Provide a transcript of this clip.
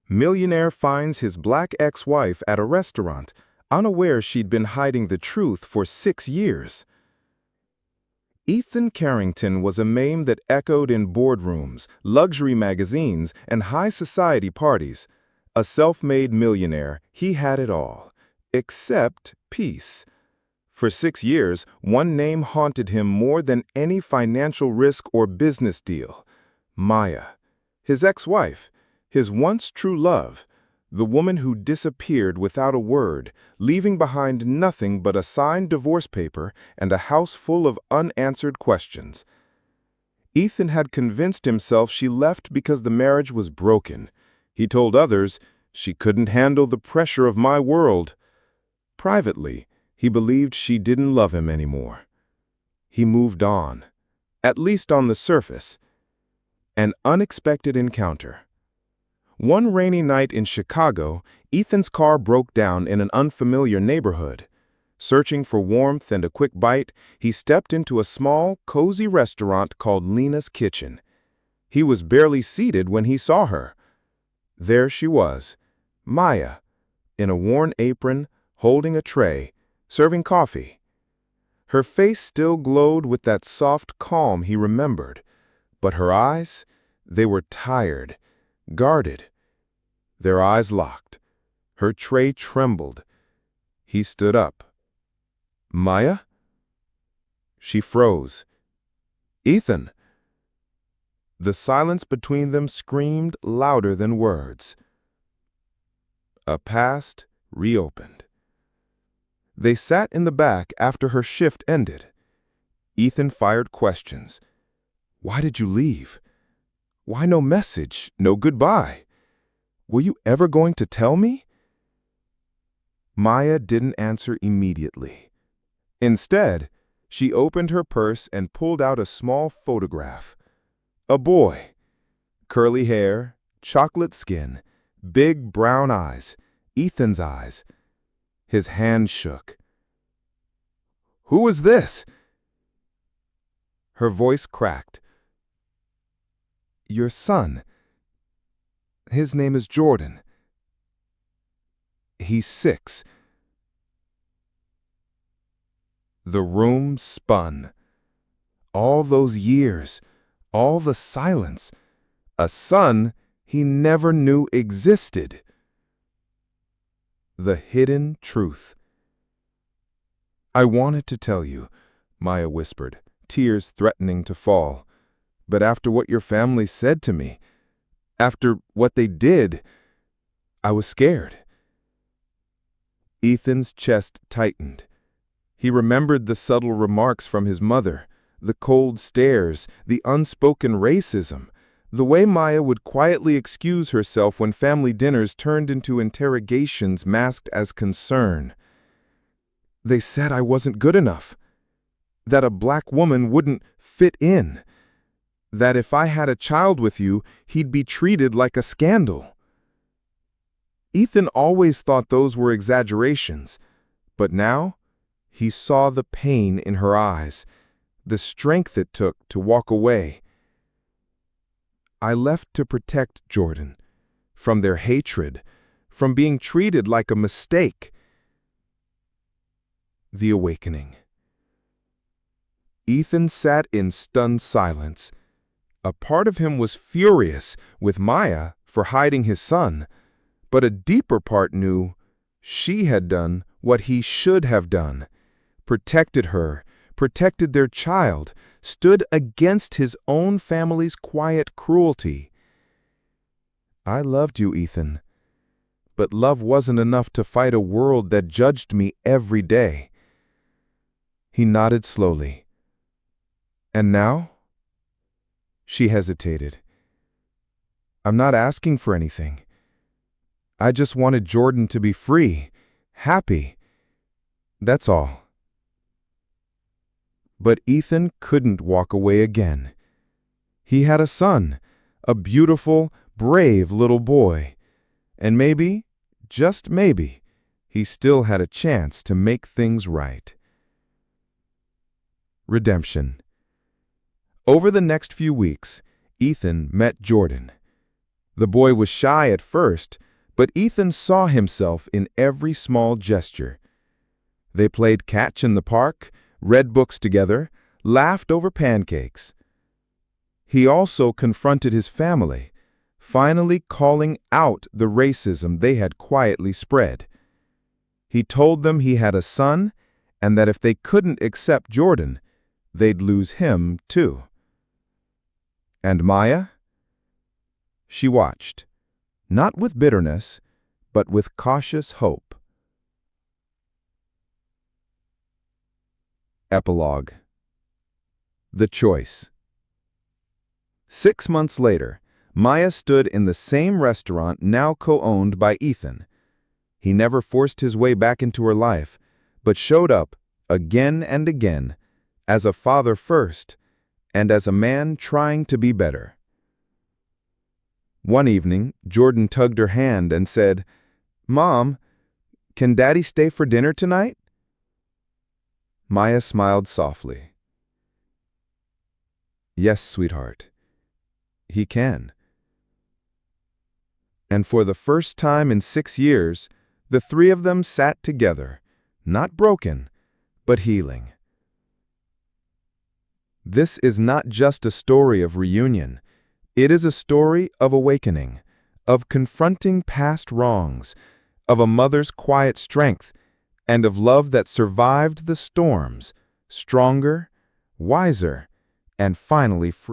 Millionaire finds his black ex-wife at a restaurant, unaware she'd been hiding the truth for 6 years. Ethan Carrington was a name that echoed in boardrooms, luxury magazines, and high society parties. A self-made millionaire, he had it all, except peace. For 6 years, one name haunted him more than any financial risk or business deal: Maya, his ex-wife, his once true love, the woman who disappeared without a word, leaving behind nothing but a signed divorce paper and a house full of unanswered questions. Ethan had convinced himself she left because the marriage was broken. He told others, "She couldn't handle the pressure of my world." Privately, he believed she didn't love him anymore. He moved on, at least on the surface. An unexpected encounter. One rainy night in Chicago, Ethan's car broke down in an unfamiliar neighborhood. Searching for warmth and a quick bite, he stepped into a small, cozy restaurant called Lena's Kitchen. He was barely seated when he saw her. There she was, Maya, in a worn apron, holding a tray, serving coffee. Her face still glowed with that soft calm he remembered, but her eyes, they were tired, guarded. Their eyes locked. Her tray trembled. He stood up. "Maya?" She froze. "Ethan!" The silence between them screamed louder than words. A past reopened. They sat in the back after her shift ended. Ethan fired questions. "Why did you leave? Why no message, no goodbye? Were you ever going to tell me?" Maya didn't answer immediately. Instead, she opened her purse and pulled out a small photograph. A boy. Curly hair, chocolate skin, big brown eyes, Ethan's eyes. His hand shook. "Who is this?" Her voice cracked. "Your son. His name is Jordan. He's 6. The room spun. All those years, all the silence, a son he never knew existed. The hidden truth. "I wanted to tell you," Maya whispered, tears threatening to fall. "But after what your family said to me, after what they did, I was scared." Ethan's chest tightened. He remembered the subtle remarks from his mother, the cold stares, the unspoken racism, the way Maya would quietly excuse herself when family dinners turned into interrogations masked as concern. "They said I wasn't good enough, that a black woman wouldn't fit in, that if I had a child with you, he'd be treated like a scandal." Ethan always thought those were exaggerations, but now he saw the pain in her eyes, the strength it took to walk away. "I left to protect Jordan, from their hatred, from being treated like a mistake." The awakening. Ethan sat in stunned silence. A part of him was furious with Maya for hiding his son, but a deeper part knew she had done what he should have done, protected her, protected their child, stood against his own family's quiet cruelty. "I loved you, Ethan, but love wasn't enough to fight a world that judged me every day." He nodded slowly. "And now?" She hesitated. "I'm not asking for anything. I just wanted Jordan to be free, happy. That's all." But Ethan couldn't walk away again. He had a son, a beautiful, brave little boy. And maybe, just maybe, he still had a chance to make things right. Redemption. Over the next few weeks, Ethan met Jordan. The boy was shy at first, but Ethan saw himself in every small gesture. They played catch in the park, read books together, laughed over pancakes. He also confronted his family, finally calling out the racism they had quietly spread. He told them he had a son and that if they couldn't accept Jordan, they'd lose him too. And Maya? She watched, not with bitterness, but with cautious hope. Epilogue. The choice. 6 months later, Maya stood in the same restaurant now co-owned by Ethan. He never forced his way back into her life, but showed up again and again as a father first and as a man trying to be better. One evening, Jordan tugged her hand and said, "Mom, can Daddy stay for dinner tonight?" Maya smiled softly. "Yes, sweetheart, he can." And for the first time in 6 years, the three of them sat together, not broken, but healing. This is not just a story of reunion. It is a story of awakening, of confronting past wrongs, of a mother's quiet strength, and of love that survived the storms, stronger, wiser, and finally free.